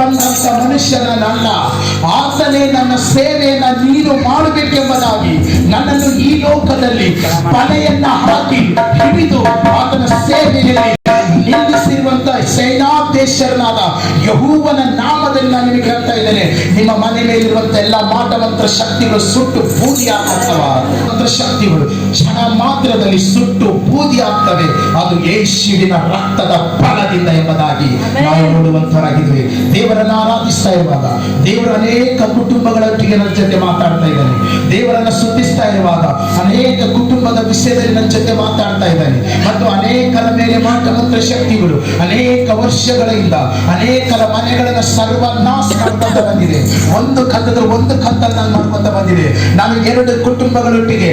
ಬಂದಂತ ಮನುಷ್ಯನಲ್ಲ, ಆತನೇ ನನ್ನ ಸೇವೆಯನ್ನ ನೀನು ಮಾಡಬೇಕೆಂಬುದಾಗಿ ನನ್ನನ್ನು ಈ ಲೋಕದಲ್ಲಿ ಬಲೆಯನ್ನ ಹಾಕಿ ಹಿಡಿದು ಆತನ ಸೇವೆಯಲ್ಲಿ ನಿಲ್ಲಿಸಿರುವಂತ ಸೇನಾಧೀಶ್ವರನಾದ ಯೆಹೋವನ ನಾಮದಲ್ಲಿ ನಾನು ನಿಮಗೆ ಹೇಳ್ತಾ ಇದ್ದೇನೆ, ನಿಮ್ಮ ಮನೆ ಮೇಲಿರುವಂತ ಎಲ್ಲ ಮಾಟಮಂತ್ರ ಶಕ್ತಿಗಳು ಸುಟ್ಟು ಬೂದಿ ಆಗ್ತವೆ. ಶಕ್ತಿಗಳು ಕ್ಷಣ ಮಾತ್ರದಲ್ಲಿ ಸುಟ್ಟು ಬೂದಿ ಆಗ್ತವೆ. ಅದು ಯೇಸುವಿನ ರಕ್ತದ ಫಲದಿಂದ ಎಂಬುದಾಗಿ ನಾವು ನೋಡುವಂತರಾಗಿದ್ವಿ. ದೇವರನ್ನ ಆರಾಧಿಸ್ತಾ ಇರುವಾಗ, ದೇವರ ಅನೇಕ ಕುಟುಂಬಗಳೊಟ್ಟಿಗೆ ನನ್ನ ಜೊತೆ ಮಾತಾಡ್ತಾ ಇದ್ದಾನೆ. ದೇವರನ್ನ ಸ್ತುತಿಸ್ತಾ ಇರುವಾಗ ಅನೇಕ ಕುಟುಂಬದ ವಿಷಯದಲ್ಲಿ ನನ್ನ ಜೊತೆ ಮಾತಾಡ್ತಾ ಇದ್ದಾನೆ. ಮತ್ತು ಅನೇಕರ ಮೇಲೆ ಮಾಟಮಂತ್ರ ಶಕ್ತಿಗಳು ಅನೇಕ ವರ್ಷಗಳಿಂದ ಅನೇಕರ ಮನೆಗಳನ್ನ ಸರ್ವನಾಶ ಮಾಡ್ಕೊಂತ ಬಂದಿದೆ. ಒಂದು ಕತ್ತಲ್ಲಿ ನಾನು ಮಾಡ್ಕೊಂತ ಬಂದಿದೆ. ನಾನು 2 ಕುಟುಂಬಗಳೊಟ್ಟಿಗೆ